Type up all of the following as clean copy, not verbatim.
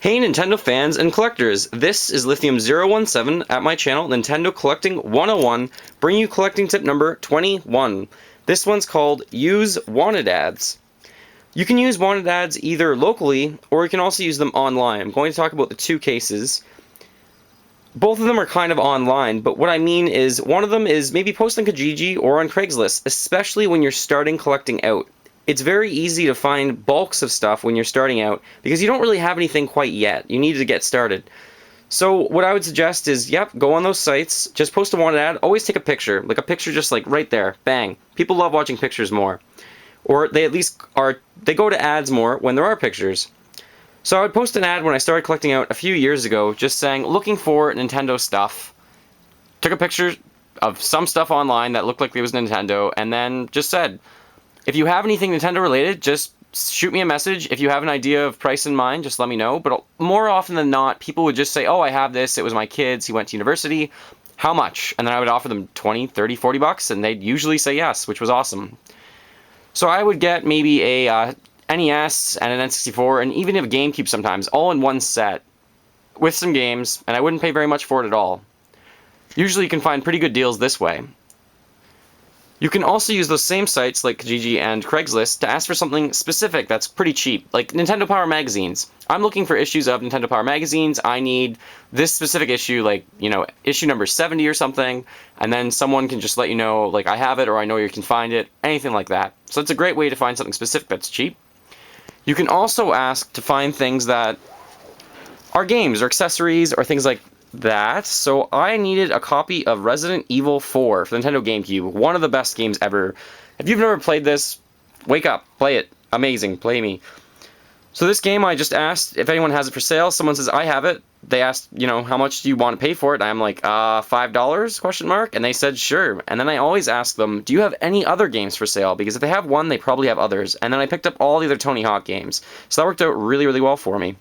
Hey Nintendo fans and collectors, this is Lithium017 at my channel, Nintendo Collecting 101, bringing you collecting tip number 21. This one's called Use Wanted Ads. You can use wanted ads either locally, or you can also use them online. I'm going to talk about the two cases. Both of them are kind of online, but what I mean is one of them is maybe post on Kijiji or on Craigslist, especially when you're starting collecting out. It's very easy to find bulks of stuff when you're starting out because you don't really have anything quite yet. You need to get started. So what I would suggest is, go on those sites, just post a wanted ad, always take a picture, like a picture just like right there, bang. People love watching pictures more. Or they at least they go to ads more when there are pictures. So I would post an ad when I started collecting out a few years ago, just saying, looking for Nintendo stuff. Took a picture of some stuff online that looked like it was Nintendo, and then just said, if you have anything Nintendo related, just shoot me a message. If you have an idea of price in mind, just let me know. But more often than not, people would just say, oh, I have this. It was my kid's. He went to university. How much? And then I would offer them 20, 30, 40 bucks, and they'd usually say yes, which was awesome. So I would get maybe a NES and an N64 and even a GameCube sometimes, all in one set with some games, and I wouldn't pay very much for it at all. Usually you can find pretty good deals this way. You can also use those same sites like Kijiji and Craigslist to ask for something specific that's pretty cheap, like Nintendo Power magazines. I'm looking for issues of Nintendo Power magazines. I need this specific issue, like, issue number 70 or something, and then someone can just let you know, like, I have it or I know you can find it, anything like that. So it's a great way to find something specific that's cheap. You can also ask to find things that are games or accessories or things like that. So I needed a copy of Resident Evil 4 for the Nintendo GameCube. One of the best games ever. If you've never played this, wake up, play it. Amazing, play me. So this game, I just asked if anyone has it for sale. Someone says, I have it. They asked, how much do you want to pay for it? I'm like, $5, question mark? And they said, sure. And then I always ask them, do you have any other games for sale? Because if they have one, they probably have others. And then I picked up all the other Tony Hawk games. So that worked out really, really well for me.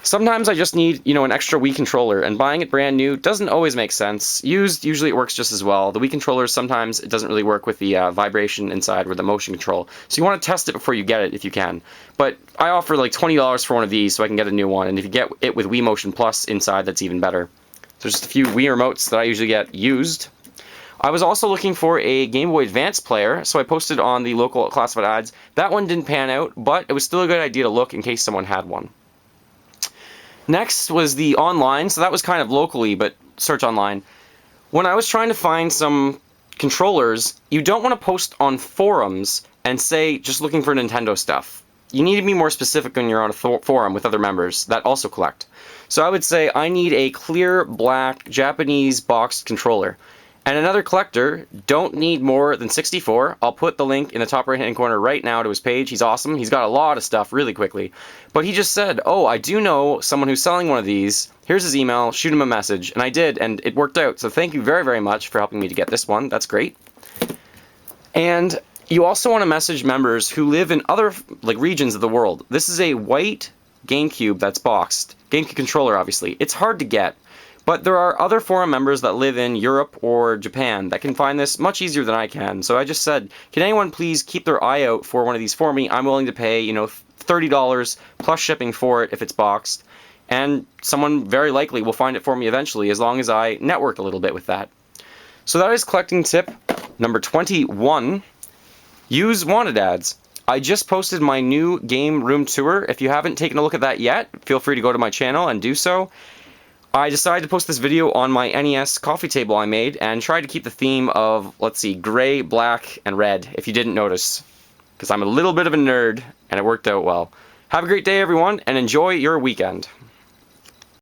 Sometimes I just need, an extra Wii controller, and buying it brand new doesn't always make sense. Used, usually it works just as well. The Wii controller, sometimes it doesn't really work with the vibration inside or the motion control. So you want to test it before you get it if you can. But I offer like $20 for one of these so I can get a new one, and if you get it with Wii Motion Plus inside, that's even better. So just a few Wii remotes that I usually get used. I was also looking for a Game Boy Advance player, so I posted on the local classified ads. That one didn't pan out, but it was still a good idea to look in case someone had one. Next was the online, so that was kind of locally, but search online. When I was trying to find some controllers, you don't want to post on forums and say, just looking for Nintendo stuff. You need to be more specific when you're on a forum with other members that also collect. So I would say, I need a clear, black, Japanese boxed controller. And another collector, don't need more than 64. I'll put the link in the top right-hand corner right now to his page. He's awesome. He's got a lot of stuff really quickly. But he just said, oh, I do know someone who's selling one of these. Here's his email. Shoot him a message. And I did, and it worked out. So thank you very, very much for helping me to get this one. That's great. And you also want to message members who live in other regions of the world. This is a white GameCube that's boxed. GameCube controller, obviously. It's hard to get. But there are other forum members that live in Europe or Japan that can find this much easier than I can. So I just said, can anyone please keep their eye out for one of these for me? I'm willing to pay, $30 plus shipping for it if it's boxed. And someone very likely will find it for me eventually, as long as I network a little bit with that. So that is collecting tip number 21. Use wanted ads. I just posted my new game room tour. If you haven't taken a look at that yet, feel free to go to my channel and do so. I decided to post this video on my NES coffee table I made and tried to keep the theme of, gray, black, and red, if you didn't notice. Because I'm a little bit of a nerd, and it worked out well. Have a great day, everyone, and enjoy your weekend.